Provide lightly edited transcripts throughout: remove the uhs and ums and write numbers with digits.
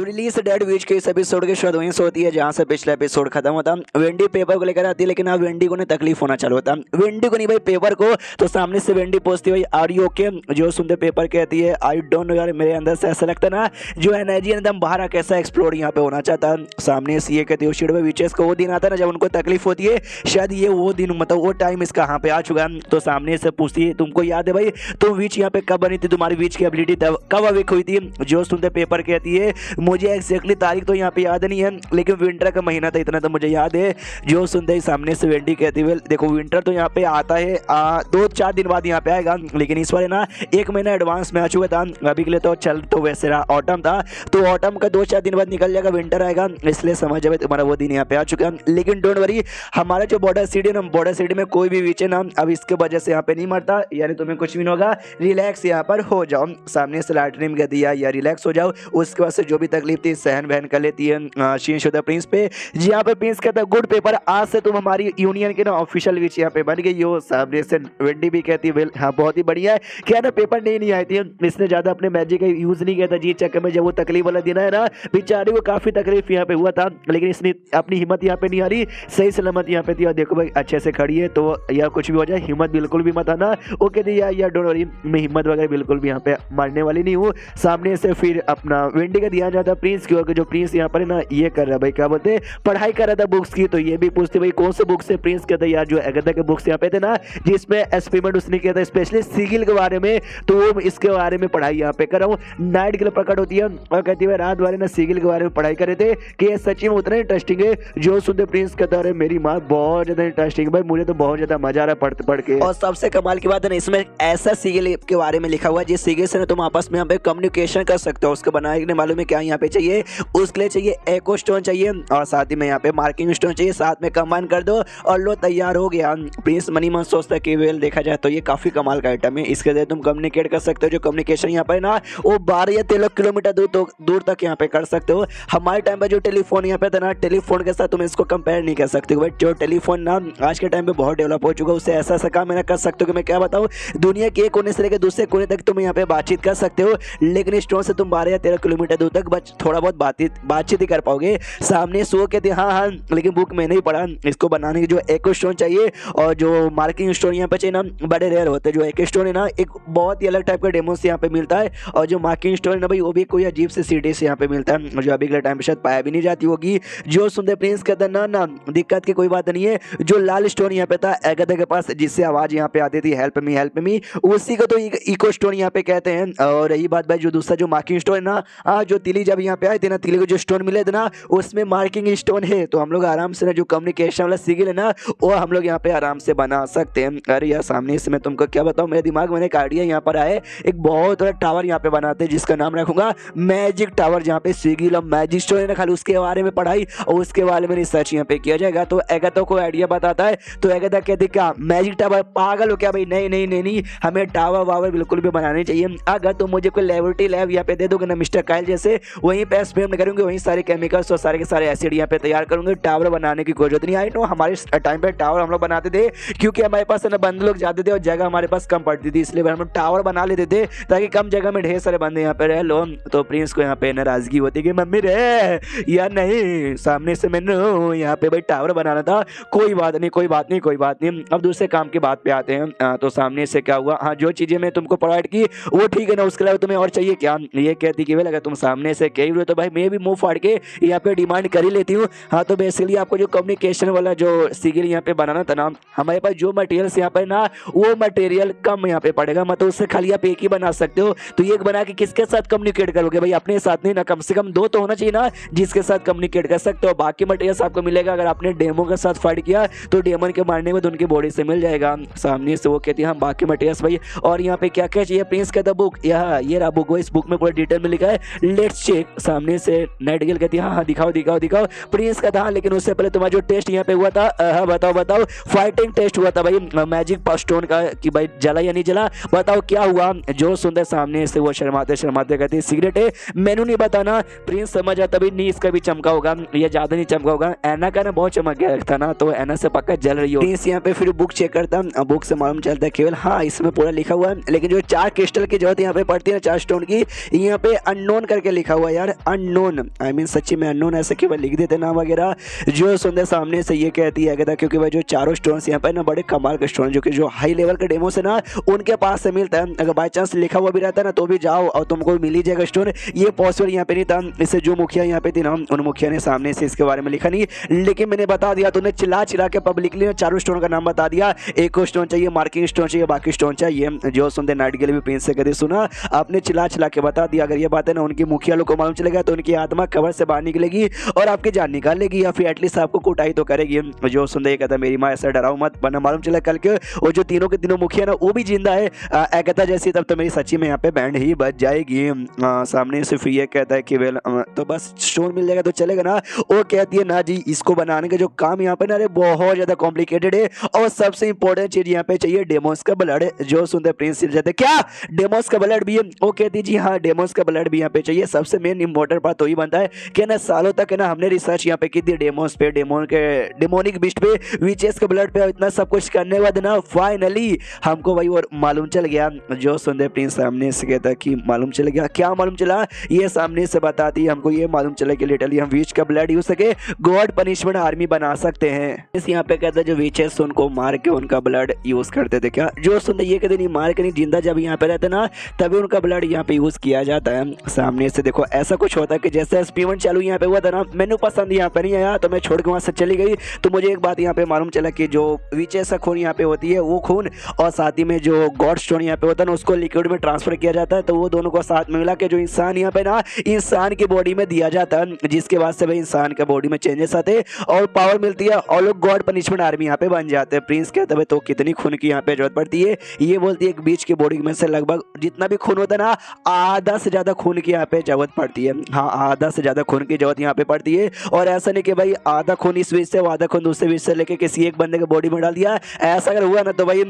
तो release date वीच के इस एपिसोड की शुरुआत वहीं से होती है जहां से पिछला एपिसोड खत्म होता। वेंडी पेपर को लेकर आती है, लेकिन अब वेंडी को ने तकलीफ होना चालू होता। वेंडी को नहीं भाई पेपर को, तो सामने से वेंडी पूछती है आर यू ओके। जो सुनते पेपर कहती है आई डोंट नो यार, मेरे अंदर से ऐसा लगता ना जो एनर्जी एकदम बाहर कैसा एक्सप्लोर यहाँ पे होना चाहता। सामने से ये कहती है शिट भाई विचेस को वो दिन आता है ना जब उनको तकलीफ होती है, शायद ये वो दिन मतलब वो टाइम इसका यहाँ पे आ चुका है। तो सामने से पूछती है तुमको याद है भाई तुम विच यहाँ पे कब बनी थी, तुम्हारी विच की एबिलिटी कब अवेक हुई थी। जो सुनते पेपर कहती है मुझे एक्जैक्टली तारीख तो यहाँ पे याद नहीं है, लेकिन विंटर का महीना था इतना तो मुझे याद है। जो सुनते ही सामने से वेंडी कहती है देखो विंटर तो यहाँ पे आता है 2-4 दिन बाद यहाँ पे आएगा, लेकिन इस बार ना 1 महीना एडवांस में आ चुका था। अभी के लिए तो चल तो वैसे रहा ऑटम था, तो ऑटम का 2-4 दिन बाद निकल जाएगा, विंटर आएगा, इसलिए समझ जाए तुम्हारा वो दिन यहाँ पे आ चुका है। लेकिन डोंट वरी, हमारा जो बॉर्डर सिटी है ना, बॉर्डर सिटी में कोई भी विच है ना अब इसके वजह से यहाँ पे नहीं मरता, यानी तुम्हें कुछ भी नहीं होगा, रिलैक्स यहाँ पर हो जाओ। सामने से लाइटनिंग कह दिया या रिलैक्स हो जाओ, उसके बाद से जो भी तकलीफ थी सहन बहन कर लेती है। शीश होता प्रिंस पे, यहाँ पे प्रिंस कहता है गुड पेपर, आज से तुम हमारी यूनियन के ना ऑफिशियल विच यहाँ पे बन गई हो। सामने से वेंडी भी कहती है हाँ बहुत ही बढ़िया है, क्या ना पेपर नहीं आई थी, इसने ज्यादा अपने मैजिक का यूज नहीं किया था जी चक्कर में। जब वो तकलीफ वाला दिन है ना बेचारी को काफी तकलीफ यहाँ पे हुआ था, लेकिन इसने अपनी हिम्मत यहाँ पे नहीं आ रही, सही सलामत यहाँ पे थी। और देखो भाई अच्छे से खड़ी है, तो या कुछ भी हो जाए हिम्मत बिल्कुल भी मत आना, वो कहती यार डोंट वरी, मैं हिम्मत वगैरह बिल्कुल भी यहाँ पे मारने वाली नहीं हूँ। सामने से फिर अपना वेंडी का ध्यान जाता प्रिंस की ओर, जो प्रिंस यहाँ पर ना ये कर रहा है भाई क्या बोलते पढ़ाई कर रहा था बुक्स की, तो ये भी पूछते भाई कौन से बुक्स से। प्रिंस कहता है यार जो एगाथा के बुक्स यहाँ पे थे ना जिसमें एक्सपेरिमेंट उसने किया था स्पेशली सिगिल के बारे में, तो वो इसके बारे में पढ़ाई यहाँ पे कर रहा हूँ। नाइट के लिए प्रकट होती है और कहती है रात वाले ना सिगिल के बारे में पढ़ाई करे थे कि ये सच्ची में उतना इंटरेस्टिंग है। जो सुनते प्रिंस कहता है मेरी माँ बहुत ज्यादा इंटरेस्टिंग भाई, मुझे तो बहुत ज्यादा मजा आ रहा है पढ़ के। और सबसे कमाल की बात है ना इसमें ऐसा सिगिल के बारे में लिखा हुआ है जिस सिगिल से ना तुम आपस में यहाँ पे कम्युनिकेशन कर सकते हो। उसको बनाने मालूम है क्या यहाँ पे चाहिए, उसके लिए चाहिए एको स्टोन चाहिए और साथ ही में यहाँ पे मार्किंग स्टोन चाहिए, साथ में कंबाइन कर दो और लो तैयार हो गया। प्रिंस मनी मन सोचता है कि वेल देखा जाए तो ये काफी कमाल का आइटम है, इसके लिए तुम कम्युनिकेट कर सकते हो। जो कम्युनिकेशन यहाँ पर ना वो 12 या 13 किलोमीटर दूर तक यहाँ पे कर सकते हो। हमारे टाइम पे जो टेलीफोन यहाँ पे था ना, टेलीफोन के साथ तुम इसको कंपेयर नहीं कर सकते हो। जो टेलीफोन ना आज के टाइम पे बहुत डेवलप हो चुका है, उससे ऐसा काम मैंने कर सकते हो कि मैं क्या बताऊँ, दुनिया के एक कोने से लेकर दूसरे कोने तक तुम यहाँ पे बातचीत कर सकते हो, लेकिन स्टोन से तुम 12 या 13 किलोमीटर दूर तक थोड़ा बहुत बातचीत ही कर पाओगे। सामने सो कहते हाँ, लेकिन बुक मैंने ही पढ़ा, इसको बनाने की जो एको स्टोन चाहिए और जो मार्किंग स्टोन यहाँ पे चाहिए ना बड़े रेयर होते हैं। जो एको स्टोन है ना एक बहुत ही अलग टाइप का डेमो से यहाँ पे मिलता है, और जो मार्किंग स्टोन है ना भाई वो भी कोई अजीब से सिटी से यहाँ पे मिलता है, जो अभी के टाइम पे शायद पाया भी नहीं जाती होगी। जो सुनते प्रिंस कहता है ना दिक्कत की कोई बात नहीं है, जो लाल स्टोन यहाँ पे था एगाथा के पास जिससे आवाज यहाँ पे आती थी हेल्प मी, उसी को तो इको स्टोन यहाँ पे कहते हैं। और रही बात भाई जो दूसरा जो मार्किंग स्टोन है ना, जो तिली जब यहाँ पे आए थे ना, तिली को जो स्टोन मिले थे ना उसमें मार्किंग स्टोन है, तो हम लोग आराम से ना जो कम्युनिकेशन वाला सिगिल है ना वो हम लोग यहाँ पे आराम से बना सकते हैं। अरे यार सामने से मैं तुमको क्या बताऊँ, मेरे दिमाग में एक आइडिया यहाँ पर आए, एक बहुत बड़ा टावर यहाँ पे बनाते हैं जिसका नाम रखूंगा मैजिक टावर, जहाँ पे सिगिल और मैजिक स्टोन है ना खाली उसके बारे में पढ़ाई और उसके बारे में रिसर्च यहाँ पे किया जाएगा। तो एगाथा को आइडिया बताता है, तो एगाथा कहते क्या मैजिक टावर पागल हो क्या भाई, नहीं हमें टावर वावर बिल्कुल भी बनाने चाहिए। अगर तुम मुझे कोई लेबोरेटरी लैब यहाँ पे दे दोगे ना मिस्टर काइल जैसे, वहीं पे एक्सपेरिमेंट करूंगे, वहीं सारे केमिकल्स और सारे के सारे एसिड यहाँ पे तैयार करूंगे, टावर बनाने की कोई जरूरत नहीं। आई नो हमारे टाइम पे टावर हम लोग बनाते थे क्योंकि हमारे पास ना बंदे लोग जाते थे और जगह हमारे पास कम पड़ती थी, इसलिए हम लोग टावर बना लेते थे ताकि कम जगह में ढेर सारे बंदे यहाँ पे रह लो। तो प्रिंस को यहाँ पे नाराजगी होती कि मम्मी रे या नहीं, सामने से मैंने यहाँ पे भाई टावर बनाना था, कोई बात नहीं। अब दूसरे काम की बात पे आते हैं। तो सामने से क्या हुआ, हाँ जो चीजें मैं तुमको प्रोवाइड की वो ठीक है ना, उसके अलावा तुम्हें और चाहिए क्या। ये कहती कि अगर तुम सामने से कह रहे हो तो भाई मैं भी मुंह फाड़ के यहाँ पे डिमांड कर ही लेती हूँ। हाँ तो बेसिकली आपको जो कम्युनिकेशन वाला जो सिगिल यहाँ पे बनाना था ना, हमारे पास जो मटेरियल्स यहाँ पे ना वो मटेरियल कम यहाँ पे पड़ेगा, मतलब उससे खाली आप एक ही बना सकते हो। तो ये बना के किसके साथ कम्युनिकेट करोगे भाई, अपने साथ नहीं ना, कम से कम 2 तो होना चाहिए ना जिसके साथ कम्युनिकेट कर सकते हो। बाकी मटेरियल्स आपको मिलेगा अगर आपने डेमो के साथ फाइट किया तो डेमन के मारने में उनकी बॉडी से मिल जाएगा। सामने से वो कहती है हम बाकी मटेरियल्स भाई, और यहाँ पे क्या क्या चाहिए। प्रिंस कहता बुक, ये रहा बुक, इस बुक में पूरा डिटेल में लिखा है, लेट्स चेक। सामने से नाइटिंगेल कहती है हाँ दिखाओ। प्रिंस कहता हाँ लेकिन उससे पहले तुम्हारा जो टेस्ट यहाँ पे हुआ था, हाँ बताओ। फाइटिंग टेस्ट हुआ था भाई मैजिक स्टोन का कि भाई जला या नहीं जला, बताओ क्या हुआ। जो सुंदर सामने से वो शर्माते कहते सीक्रेट है मैनू नहीं बताना। प्रिंस समझ आता भाई नहीं इसका भी चमका होगा, ये ज्यादा नहीं चमका होगा, एना का ना बहुत चमक गया था ना, तो एना से पक्का जल रही हो। प्रिंस यहाँ पे फिर बुक चेक करता, बुक से मालूम चलता है केवल हाँ इसमें पूरा लिखा हुआ है, लेकिन जो 4 क्रिस्टल की जरूरत यहाँ पे पड़ती है 4 स्टोन की, यहाँ पे अननोन करके लिखा हुआ यार अननोन, आई मीन सच्ची में अननोन ऐसे केवल लिख देते नाम वगैरह। जो सुंदर सामने से ये कहती है कहता क्योंकि भाई जो चारों स्टोन्स यहाँ पे ना बड़े कमाल के स्टोन जो कि जो हाई लेवल के डेमो से ना उनके पास से मिलता है। अगर बाई चांस लिखा हुआ भी रहता है ना तो भी जाओ और तुमको मिल ही जाएगा स्टोन। ये पॉसिबल यहाँ पे नहीं था। इससे जो मुखिया यहाँ पे थी ना उन मुखिया ने सामने से इसके बारे में लिखा नहीं, लेकिन मैंने बता दिया तो उन्हें चिल्ला चिल्ला के पब्लिकली चारों स्टोन का नाम बता दिया। एक को स्टोन चाहिए, मार्किंग स्टोन चाहिए, बाकी स्टोन चाहिए। जो सुंदर नाइट के लिए भी प्रिंस से कभी सुना आपने चिल्ला चिल्ला के बता दिया। अगर ये बात है ना उनकी मुखिया लोग को मालूम चलेगा तो उनकी आत्मा कब्र से बाहर निकलेगी और आपकी जान निकाल लेगी या फिर एटलीस्ट आपको कुटाई तो करेगी। जो सुंदर ये कहता मेरी माँ ऐसा डराओ मत, वरना मालूम चला कल के वो जो तीनों के तीनों मुखिया ना वो भी जिंदा है कहता जैसी, तब तो मेरी सच्ची में यहाँ पे बैंड ही बच जाएगी। सामने से फिर ये कहता है कि वेल तो बस स्टोन मिल जाएगा तो चलेगा ना। वो कहती है ना जी इसको बनाने का जो काम यहाँ पे ना अरे बहुत ज्यादा कॉम्प्लिकेटेड है और सबसे इंपॉर्टेंट चीज यहाँ पे चाहिए डेमोस का ब्लड। जो सुंदर प्रिंस जाते क्या डेमोस का ब्लड भी है? वो कहती जी हाँ डेमोस का ब्लड भी यहाँ पे चाहिए। सबसे मेन इंपॉर्टेंट बात तो ही बनता है कि ना सालों तक है ना हमने रिसर्च यहाँ पे की थी डेमोस पे, डेमोनिक बिस्ट पे, विचेस के ब्लड पे, इतना सब कुछ करने के बाद ना फाइनली हमको वही और मालूम चल गया। जो सुंदर प्रिंस सामने से कहता कि मालूम चल गया, क्या मालूम चला? ये सामने से बताती है हमको ये मालूम चला कि लिटरली हम विच का ब्लड यूज सके गॉड पनिशमेंट आर्मी बना सकते हैं। इस यहाँ पे कहता है जो विचेस उनको मार के उनका ब्लड यूज करते थे। क्या जो सुंदर ये कहते नहीं मार के नहीं, जिंदा जब यहाँ पे रहते ना तभी उनका ब्लड यहाँ पे यूज किया जाता है। सामने से देखो ऐसा कुछ होता है कि जैसे स्पीवन चालू यहाँ पे हुआ था ना मैंने पसंद यहाँ पे नहीं आया तो मैं छोड़ के वहां से चली गई। तो मुझे एक बात यहाँ पे मालूम चला कि जो विचेस खून यहाँ पे होती है वो खून और साथ ही में जो गॉड स्टोन यहाँ पे होता है ना उसको लिक्विड में ट्रांसफर किया जाता है। तो वो दोनों को साथ में मिला के जो इंसान यहाँ पे ना इंसान की बॉडी में दिया जाता है, जिसके बाद से भाई इंसान के बॉडी में चेंजेस आते हैं और पावर मिलती है और लोग गॉड पनिशमेंट आर्मी यहाँ पे बन जाते हैं। प्रिंस कहता है तो कितनी खून की यहाँ पे जरूरत पड़ती है? ये बोलती है बीच की बॉडी में से लगभग जितना भी खून होता है ना आधा से ज्यादा खून की यहाँ पे जरूरत पड़ती है। हाँ आधा से ज्यादा खून की जरूरत यहाँ पे पड़ती है। और ऐसा नहीं कि भाई आधा खून इस बीच से आधा खून दूसरे बीच से लेके किसी एक बंदे के बॉडी में डाल दिया, ऐसा अगर हुआ ना तो भाई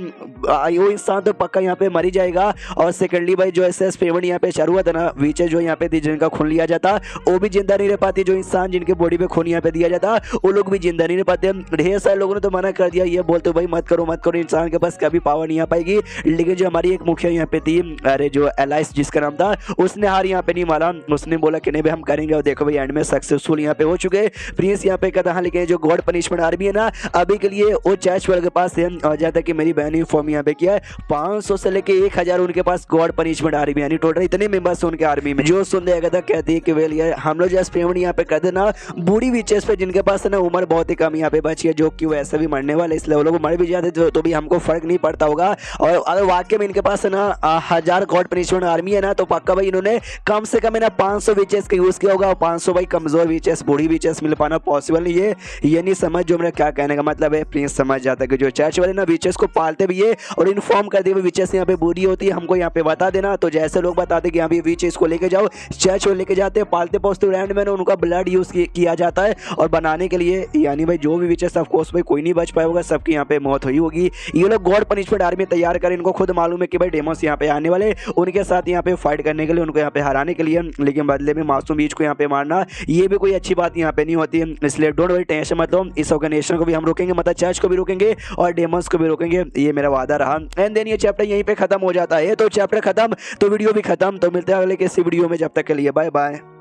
वो इंसान तो पक्का यहाँ पे मर ही जाएगा। और सेकेंडली भाई जो एसएस पेमेंट यहाँ पे चालू हुआ था ना वीचे जो यहाँ पे थी जिनका खून लिया जाता वो भी जिंदा नहीं रह पाती। जो इंसान जिनके बॉडी पे खून यहाँ पे दिया जाता वो लोग भी जिंदा नहीं रह पाते। ढेर सारे लोगों ने तो मना कर दिया, ये बोलते भाई मत करो मत करो, इंसान के पास कभी पावर नहीं आ पाएगी। लेकिन जो हमारी एक मुखिया यहाँ पे थी, अरे जो एलाइस जिसका नाम था, उसने हार यहाँ पे नहीं मारा। उसने बोला कि नहीं भाई हम करेंगे और देखो भाई एंड में सक्सेसफुल यहाँ पे हो चुके। प्रिंस यहाँ पे कहता हाँ लेकिन जो गॉड पनिशमेंट आर्मी है ना अभी के लिए वो चर्च वाले के पास है और जाता कि मेरी बहन फॉर्म यहाँ पे किया है 500 से लेके 1000 उनके पास गॉड पनिशमेंट आर्मी यानी टोटल इतने मेंबर्स उनके आर्मी में। जो सुन देगा था कहती है कि वेल यार हम लोग जस्ट पेमेंट यहाँ पे करते ना बूढ़ी विचेस पे जिनके पास ना उम्र बहुत ही कम यहाँ पे बची है जो कि वैसे भी मरने वाले, इसलिए वो लोग मर भी जाते तो भी हमको फर्क नहीं पड़ता होगा। और अगर वाकई में इनके पास ना 1000 गॉड पनिशमेंट आर्मी है ना तो पक्का भाई इन्होंने कम से कम ना 500 विचेस का यूज किया होगा और 500 भाई कमजोर विचेस बूढ़ी विचेस मिल पाना पॉसिबल नहीं है। ये नहीं समझ जो मेरा क्या कहने का मतलब है। प्रिंस समझ जाता है कि जो चर्च वाले ना विचेस को पालते भी है और इन्फॉर्म कर दिए विचेस यहाँ पे बूढ़ी होती है हमको यहाँ पे बता देना। तो जैसे लोग बताते कि यहाँ पे विचेस को लेके जाओ चर्च को लेके जाते हैं पालते पोसते रैंड में उनका ब्लड यूज किया जाता है और बनाने के लिए यानी भाई जो भी विचेस ऑफ कोर्स भाई कोई नहीं बच पाया होगा, सबकी यहाँ पे मौत हुई होगी। ये लोग गॉड पनिशमेंट आर्मी तैयार करें, इनको खुद मालूम है कि भाई डेमोस यहाँ पे आने वाले उनके साथ यहाँ पे फाइट करने के लिए उनको यहाँ पे हराने के लिए, लेकिन बदले में मासूम बीच को यहाँ पे मारना ये भी कोई अच्छी बात यहाँ पे नहीं होती है। इसलिए डोंट वरी टेंशन मत लो, इस ऑर्गेनाइजेशन को भी हम रोकेंगे, मतलब चर्च को भी रोकेंगे और डेमोस को भी रोकेंगे, ये मेरा वादा रहा। एंड देन ये चैप्टर यहीं पे खत्म हो जाता है। तो चैप्टर खत्म तो वीडियो भी खत्म। तो मिलते हैं अगले किसी वीडियो में, जब तक के लिए बाय बाय।